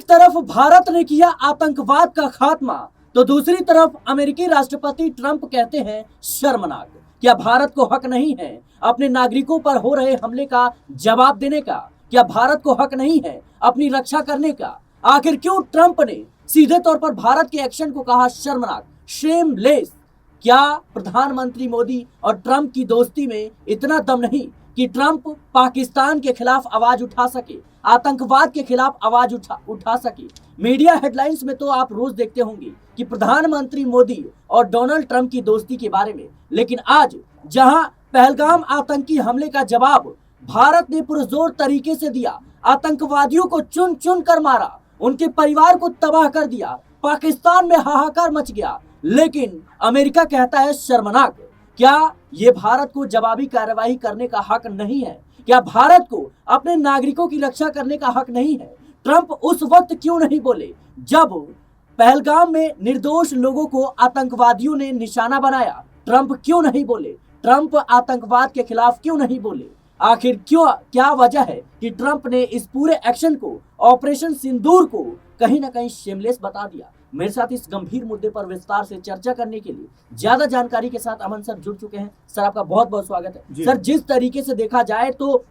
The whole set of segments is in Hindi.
तरफ भारत ने किया आतंकवाद का खात्मा तो दूसरी तरफ अमेरिकी राष्ट्रपति ट्रंप कहते हैं शर्मनाक। क्या भारत को हक नहीं है अपने नागरिकों पर हो रहे हमले का जवाब देने का? क्या भारत को हक नहीं है अपनी रक्षा करने का? आखिर क्यों ट्रंप ने सीधे तौर पर भारत के एक्शन को कहा शर्मनाक, शेमलेस? क्या प्रधानमंत्री मोदी और ट्रंप की दोस्ती में इतना दम नहीं कि ट्रंप पाकिस्तान के खिलाफ आवाज उठा सके, आतंकवाद के खिलाफ आवाज उठा सके? मीडिया हेडलाइंस में तो आप रोज देखते होंगे कि प्रधानमंत्री मोदी और डोनाल्ड ट्रंप की दोस्ती के बारे में, लेकिन आज जहां पहलगाम आतंकी हमले का जवाब भारत ने पुरजोर तरीके से दिया, आतंकवादियों को चुन चुन कर मारा, उनके परिवार को तबाह कर दिया, पाकिस्तान में हाहाकार मच गया, लेकिन अमेरिका कहता है शर्मनाक। क्या ये भारत को जवाबी कार्रवाई करने का हक नहीं है? क्या भारत को अपने नागरिकों की रक्षा करने का हक नहीं है? ट्रंप उस वक्त क्यों नहीं बोले जब पहलगाम में निर्दोष लोगों को आतंकवादियों ने निशाना बनाया? ट्रंप क्यों नहीं बोले? ट्रंप आतंकवाद के खिलाफ क्यों नहीं बोले? आखिर क्या वजह है कि ट्रंप ने इस पूरे एक्शन को, ऑपरेशन सिंदूर को कहीं ना कहीं शेमलेस बता दिया? मेरे साथ इस गंभीर मुद्दे पर विस्तार से चर्चा करने के लिए ज्यादा जानकारी के साथ अमन सर जुड़ चुके हैं। सर, आपका बहुत बहुत स्वागत है। सर, जिस तरीके से देखा जाए तो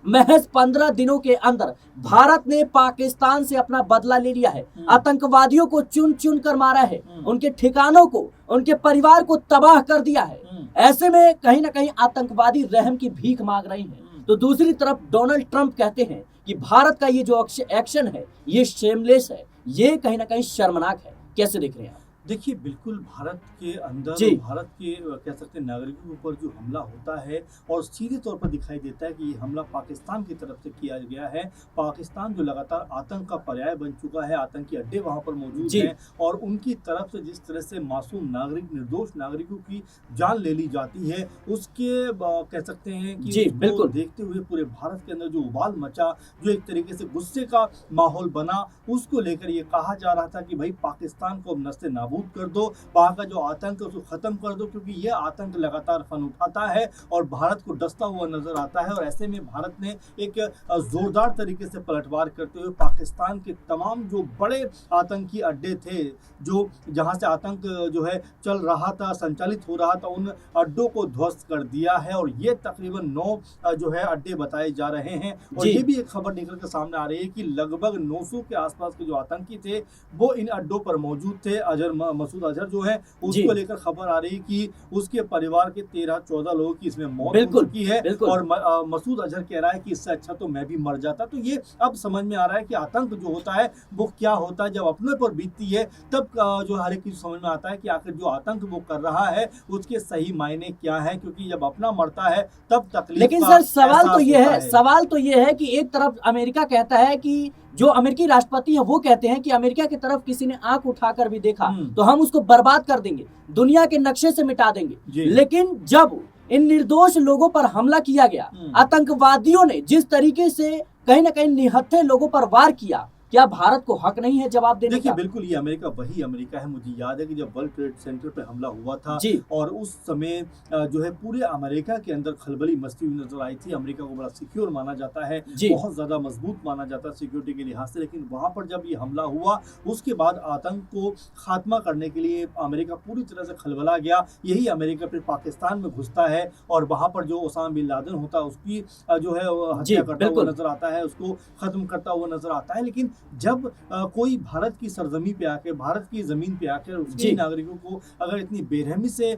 महज 15 दिनों के अंदर भारत ने पाकिस्तान से अपना बदला ले लिया है, आतंकवादियों को चुन चुन कर मारा है, उनके ठिकानों को, उनके परिवार को तबाह कर दिया है। ऐसे में कहीं ना कहीं आतंकवादी रहम की भीख मांग रहे हैं। तो दूसरी तरफ डोनाल्ड ट्रंप कहते हैं कि भारत का ये जो एक्शन है ये शेमलेस है, ये कहीं ना कहीं शर्मनाक है। कैसे देख रहे हैं आप? देखिए, बिल्कुल भारत के अंदर भारत के कह सकते हैं नागरिकों के ऊपर जो हमला होता है और सीधे तौर पर दिखाई देता है कि ये हमला पाकिस्तान की तरफ से किया गया है। पाकिस्तान जो लगातार आतंक का पर्याय बन चुका है, आतंकी अड्डे वहां पर मौजूद हैं और उनकी तरफ से जिस तरह से मासूम नागरिक, निर्दोष नागरिकों की जान ले ली जाती है, उसके कह सकते हैं कि बिल्कुल देखते हुए पूरे भारत के अंदर जो उबाल मचा, जो एक तरीके से गुस्से का माहौल बना, उसको लेकर ये कहा जा रहा था कि भाई पाकिस्तान को अब नस्ते नाबूद कर दो, वहां का जो आतंक है उसको खत्म कर दो, क्योंकि ये आतंक लगातार फन उठाता है और भारत को डसता हुआ नजर आता है। और ऐसे में भारत ने एक जोरदार तरीके से पलटवार करते हुए पाकिस्तान के तमाम जो बड़े आतंकी अड्डे थे, जो जहां से आतंक जो है चल रहा था, संचालित हो रहा था, उन अड्डों को ध्वस्त कर दिया है। और ये तकरीबन 9 जो है अड्डे बताए जा रहे हैं। और ये भी एक खबर निकल कर सामने आ रही है कि लगभग 900 के आसपास के जो आतंकी थे वो इन अड्डों पर मौजूद थे। मसूद अजहर जो है उसको लेकर खबर आ रही कि उसके परिवार के 13-14 लोगों की इसमें मौत हो चुकी है। और मसूद अजहर कह रहा है कि इससे अच्छा तो मैं भी मर जाता। तो ये अब समझ में आ रहा है कि आतंक जो होता है वो क्या होता है। जब अपने पर बीतती है तब जो हर एक चीज समझ में आता है कि आखिर जो आतंक वो कर रहा है उसके सही मायने क्या है, क्योंकि जब अपना मरता है तब तकलीफ। लेकिन सर, सवाल तो ये है कि एक तरफ अमेरिका कहता है कि जो अमेरिकी राष्ट्रपति है वो कहते हैं कि अमेरिका की तरफ किसी ने आंख उठाकर भी देखा तो हम उसको बर्बाद कर देंगे, दुनिया के नक्शे से मिटा देंगे। लेकिन जब इन निर्दोष लोगों पर हमला किया गया, आतंकवादियों ने जिस तरीके से कहीं ना कहीं निहत्थे लोगों पर वार किया, क्या भारत को हक नहीं है जवाब देने का? देखिए, बिल्कुल ये अमेरिका वही अमेरिका है। मुझे याद है कि जब वर्ल्ड ट्रेड सेंटर पे हमला हुआ था और उस समय जो है पूरे अमेरिका के अंदर खलबली मचती हुई नजर आई थी। अमेरिका को बड़ा सिक्योर माना जाता है, बहुत ज्यादा मजबूत माना जाता है सिक्योरिटी के लिहाज से। लेकिन वहां पर जब ये हमला हुआ उसके बाद आतंक को खात्मा करने के लिए अमेरिका पूरी तरह से खलबला गया। यही अमेरिका फिर पाकिस्तान में घुसता है और वहां पर जो ओसामा बिन लादेन होता है उसकी जो है हत्या करता हुआ नजर आता है, उसको खत्म करता हुआ नजर आता है। लेकिन जब कोई भारत की सरजमी पे आकर, भारत की जमीन पे आकर उसके नागरिकों को अगर इतनी बेरहमी से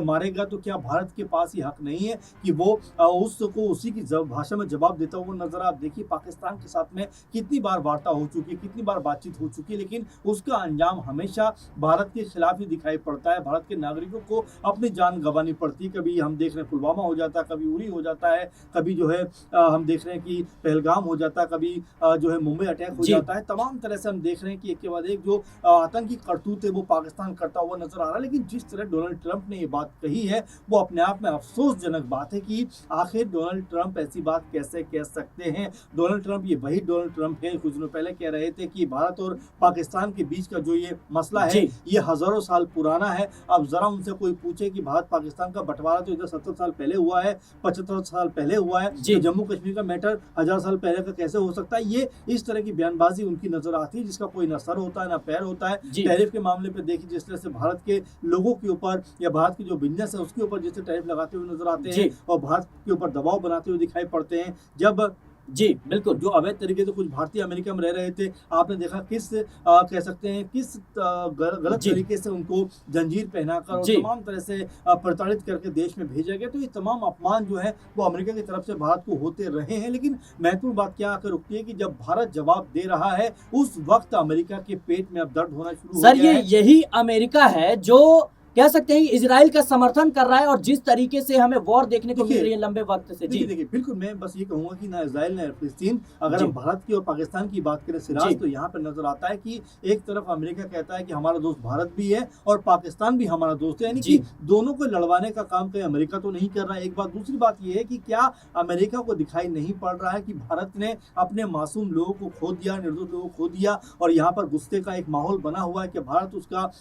मारेगा तो क्या भारत के पास ये हक नहीं है कि वो उसको उसी की भाषा में जवाब देता हुआ नजर? आप देखिए पाकिस्तान के साथ में कितनी बार वार्ता हो चुकी है, कितनी बार बातचीत हो चुकी है, लेकिन उसका अंजाम हमेशा भारत के खिलाफ ही दिखाई पड़ता है। भारत के नागरिकों को अपनी जान गंवानी पड़ती है। कभी हम देख रहे हैं पुलवामा हो जाता है, कभी उरी हो जाता है, कभी जो है हम देख रहे हैं कि पहलगाम हो जाता है, कभी जो है मुंबई अटैक हो जाता है। तमाम तरह से हम देख रहे हैं कि एक के बाद एक जो आतंकी करतूत है वो पाकिस्तान करता हुआ नजर आ रहा है। लेकिन जिस तरह डोनाल्ड ट्रंप ने ये बात कही है वो अपने आप में अफसोसजनक बात है कि आखिर डोनाल्ड ट्रंप ऐसी बात कैसे कह सकते हैं। डोनाल्ड ट्रंप ये वही डोनाल्ड ट्रंप है कुछ दिनों पहले कह रहे थे कि भारत और पाकिस्तान के बीच का जो ये मसला है ये हजारों साल पुराना है। अब जरा उनसे कोई पूछे कि भारत पाकिस्तान का बंटवारा तो इधर 70 साल पहले हुआ है, 75 साल पहले हुआ है, तो जम्मू कश्मीर का मैटर 1000 साल पहले का कैसे हो सकता है? ये इस तरह की बयान बयानबाजी उनकी नजर आती है, जिसका कोई ना सर होता है ना पैर होता है। टैरिफ के मामले पे देखिए जिस तरह से भारत के लोगों के ऊपर या भारत की जो बिजनेस है उसके ऊपर जिस टैरिफ लगाते हुए नजर आते हैं और भारत के ऊपर दबाव बनाते हुए दिखाई पड़ते हैं। जब जी बिल्कुल, जो अवैध तरीके से कुछ भारतीय अमेरिका में रह रहे थे, आपने देखा किस कह सकते हैं किस गलत तरीके से उनको जंजीर पहनाकर और तमाम तरह से प्रताड़ित करके देश में भेजा गया। तो ये तमाम अपमान जो है वो अमेरिका की तरफ से भारत को होते रहे हैं। लेकिन महत्वपूर्ण बात क्या आकर रुकती है कि जब भारत जवाब दे रहा है उस वक्त अमेरिका के पेट में अब दर्द होना शुरू हो गया है। यही अमेरिका है जो कह सकते हैं इजराइल का समर्थन कर रहा है और जिस तरीके से हमें वॉर देखने को मिल रही है लंबे वक्त से। जी देखिए बिल्कुल, मैं बस ये कहूंगा कि ना इजराइल ना फिलिस्तीन, अगर हम भारत की और पाकिस्तान की बात करें सिराज, तो यहाँ पर नजर आता है कि एक तरफ अमेरिका कहता है कि हमारा दोस्त भारत भी है और पाकिस्तान भी हमारा दोस्त है, यानी कि दोनों को लड़वाने का काम कहीं अमेरिका तो नहीं कर रहा है। एक बात, दूसरी बात यह है कि क्या अमेरिका को दिखाई नहीं पड़ रहा है कि भारत ने अपने मासूम लोगों को खो दिया, निर्दोष लोगों को खो दिया और यहाँ पर गुस्से का एक माहौल बना हुआ है कि भारत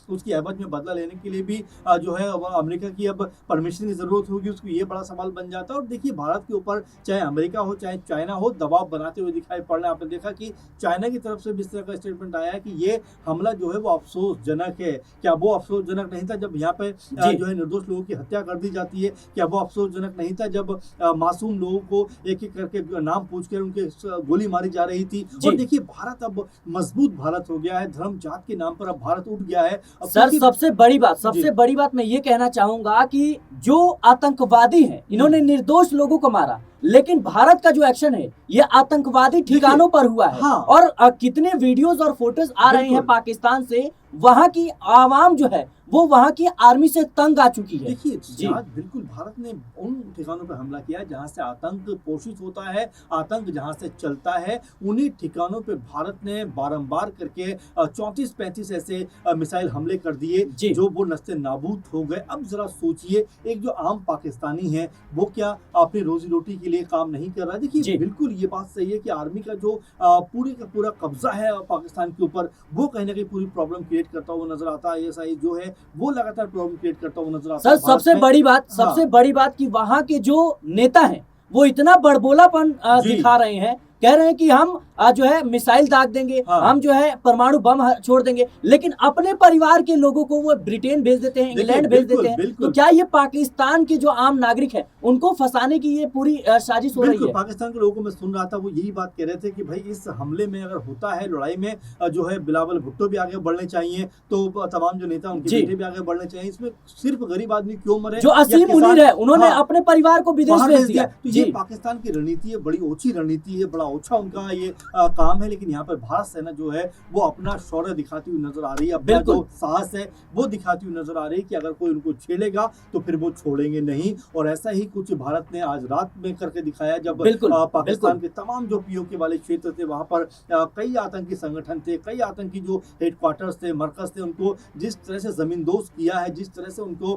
उसकी एवज में बदला लेने के लिए भी जो है अमेरिका की अब परमिशन की जरूरत होगी, उसको ये बड़ा सवाल बन जाता है। और देखिए भारत के ऊपर चाहे अमेरिका हो चाहे चाइना हो दबाव बनाते हुए दिखाई पड़ रहा है। आपने देखा कि चाइना की तरफ से भी इस तरह का स्टेटमेंट आया है कि ये हमला जो है वो अफसोसजनक है। क्या वो अफसोसजनक नहीं था जब यहाँ पे जो है निर्दोष लोगों की हत्या कर दी जाती है? क्या वो अफसोसजनक नहीं था जब मासूम लोगों को एक एक करके नाम पूछकर उनके गोली मारी जा रही थी? और देखिए भारत अब मजबूत भारत हो गया है, धर्म जात के नाम पर अब भारत उठ गया है। सर सबसे बड़ी बात मैं ये कहना चाहूंगा कि जो आतंकवादी हैं इन्होंने निर्दोष लोगों को मारा, लेकिन भारत का जो एक्शन है ये आतंकवादी ठिकानों पर हुआ है। और कितने वीडियोस और फोटोज आ रहे हैं पाकिस्तान से, वहां की आवाम जो है वो वहां की आर्मी से तंग आ चुकी है। देखिए बिल्कुल, भारत ने उन ठिकानों पर हमला किया जहां से आतंक पोषित होता है, आतंक जहां से चलता है, उन्हीं ठिकानों पे भारत ने बारंबार करके 34-35 ऐसे मिसाइल हमले कर दिए जो वो नस्ते नाबूद हो गए। अब जरा सोचिए, एक जो आम पाकिस्तानी है वो क्या अपनी रोजी रोटी के लिए काम नहीं कर रहा? देखिए बिल्कुल ये बात सही है कि आर्मी का जो पूरी का पूरा कब्जा है पाकिस्तान के ऊपर, वो कहीं ना कहीं पूरी प्रॉब्लम क्रिएट करता हुआ नजर आता है। ISI जो है वो लगातार प्रॉब्लम क्रिएट करता हुआ नजर आता है। सबसे बड़ी बात कि वहां के जो नेता हैं वो इतना बड़बोलापन दिखा रहे हैं, कह रहे हैं कि हम जो है मिसाइल दाग देंगे, हम जो है परमाणु बम छोड़ देंगे, लेकिन अपने परिवार के लोगों को वो ब्रिटेन भेज देते हैं, इंग्लैंड भेज देते हैं। तो क्या ये पाकिस्तान के जो आम नागरिक हैं उनको फंसाने की ये पूरी साजिश हो रही है? पाकिस्तान के लोगों को मैं सुन रहा था, वो यही बात कह रहे थे कि भाई इस हमले में अगर होता है लड़ाई में जो है बिलावल भुट्टो भी आगे बढ़ने चाहिए, तो तमाम जो नेता उनके बेटे भी आगे बढ़ने चाहिए। इसमें सिर्फ गरीब आदमी क्यों मरे? जो असीम मुनीर है उन्होंने अपने परिवार को विदेश भेज दिया। तो ये पाकिस्तान की रणनीति है, बड़ी ओछी रणनीति है, बड़ा ओछा उनका ये काम है। लेकिन यहाँ पर भारत सेना जो है वो अपना शौर्य दिखाती हुई नजर आ रही है, अपना जो साहस है वो दिखाती हुई नजर आ रही है कि अगर कोई उनको छेड़ेगा तो फिर वो छोड़ेंगे नहीं। और ऐसा ही कुछ भारत ने आज रात में करके दिखाया, जब पाकिस्तान के तमाम जो POK वाले क्षेत्र थे वहां पर कई आतंकी संगठन थे, कई आतंकी जो हेडक्वार्टर्स थे, मरकज थे, उनको जिस तरह से जमींदोज किया है, जिस तरह से उनको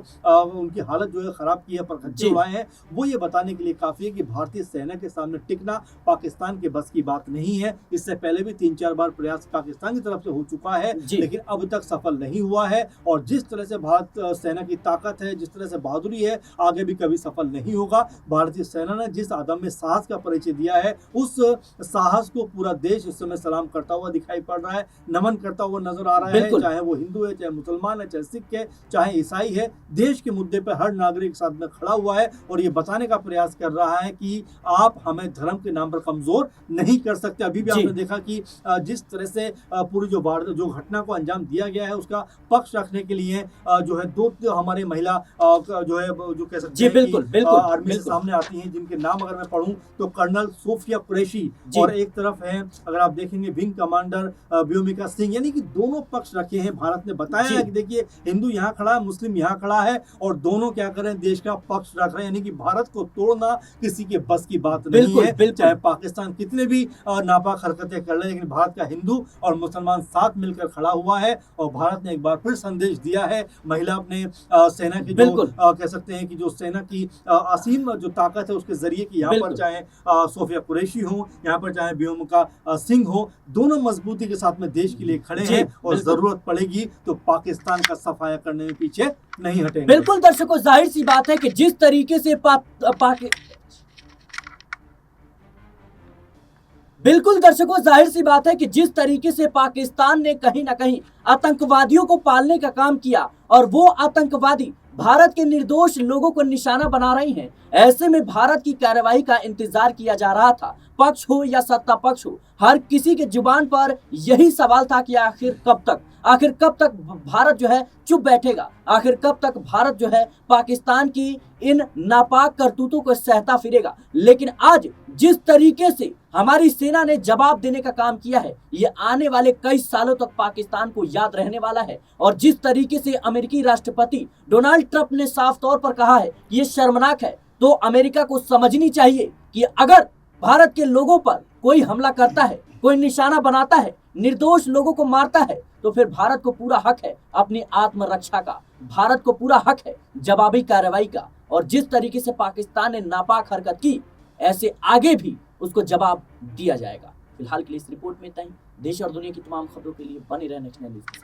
उनकी हालत जो है खराब की है, परखच्चे उड़ाए हैं, वो ये बताने के लिए काफी है कि भारतीय सेना के सामने टिकना पाकिस्तान के बस की बात नहीं है। इससे पहले भी 3-4 बार प्रयास पाकिस्तान की तरफ से हो चुका है, लेकिन अब तक सफल नहीं हुआ है। और जिस तरह से भारत सेना की ताकत है, जिस तरह से बहादुरी है, आगे भी कभी सफल नहीं होगा। भारतीय सेना ने जिस अदम्य साहस का परिचय दिया है, उस साहस को पूरा देश इस समय सलाम करता हुआ दिखाई पड़ रहा है, नमन करता हुआ नजर आ रहा है। चाहे वो हिंदू है, चाहे मुसलमान है, चाहे सिख है, चाहे ईसाई है, देश के मुद्दे पर हर नागरिक साथ में खड़ा हुआ है और ये बताने का प्रयास कर रहा है कि आप हमें धर्म के नाम पर कमजोर नहीं कर सकते। अभी भी आपने देखा कि जिस तरह से पूरी जो घटना को अंजाम दिया गया है उसका पक्ष रखने के लिए जो है दो हमारे महिला जो है जो कह सकते हैं कि आर्मी से सामने आती हैं, जिनके नाम अगर मैं पढ़ूं तो कर्नल सोफिया कुरैशी और एक तरफ है अगर आप देखेंगे विंग कमांडर व्योमिका सिंह, यानी कि दोनों पक्ष रखे हैं। भारत ने बताया है कि देखिए हिंदू यहाँ खड़ा है, मुस्लिम यहाँ खड़ा है और दोनों क्या कर रहे हैं, देश का पक्ष रख रहे हैं। यानी कि भारत को तोड़ना किसी के बस की बात नहीं है, चाहे पाकिस्तान कितने भी नापाक हरकतें कर ले, लेकिन भारत का हिंदू और मुसलमान साथ मिलकर खड़ा हुआ है। और भारत ने एक बार फिर संदेश दिया है, महिला अपने सेना की जो कह सकते हैं कि जो सेना की असीम जो ताकत है उसके जरिए कि यहाँ पर चाहे सोफिया कुरैशी हो, यहाँ पर चाहे व्योमिका सिंह हो, दोनों मजबूती के साथ में देश के लिए खड़े हैं और जरूरत पड़ेगी तो पाकिस्तान का सफाया करने में पीछे नहीं हटेंगे। बिल्कुल दर्शकों, जाहिर सी बात है कि जिस तरीके से बिल्कुल दर्शकों, जाहिर सी बात है कि जिस तरीके से पाकिस्तान ने कहीं ना कहीं आतंकवादियों को पालने का काम किया और वो आतंकवादी भारत के निर्दोष लोगों को निशाना बना रही हैं, ऐसे में भारत की कार्रवाई का इंतजार किया जा रहा था। पक्ष हो या सत्ता पक्ष हो, हर किसी के जुबान पर यही सवाल था कि आखिर कब तक भारत जो है चुप बैठेगा, आखिर कब तक भारत जो है पाकिस्तान की इन नापाक करतूतों को सहता फिरेगा। लेकिन आज जिस तरीके से हमारी सेना ने जवाब देने का काम किया है, ये आने वाले कई सालों तक पाकिस्तान को याद रहने वाला है। और जिस तरीके से अमेरिकी राष्ट्रपति डोनाल्ड ट्रंप ने साफ तौर पर कहा है कि ये शर्मनाक है, तो अमेरिका को समझनी चाहिए कि अगर भारत के लोगों पर कोई हमला करता है, कोई निशाना बनाता है, निर्दोष लोगों को मारता है, तो फिर भारत को पूरा हक है अपनी आत्मरक्षा का, भारत को पूरा हक है जवाबी कार्रवाई का। और जिस तरीके से पाकिस्तान ने नापाक हरकत की, ऐसे आगे भी उसको जवाब दिया जाएगा। फिलहाल के लिए इस रिपोर्ट में इतना ही। देश और दुनिया की तमाम खबरों के लिए बने रहने नेक्स्ट न्यूज़।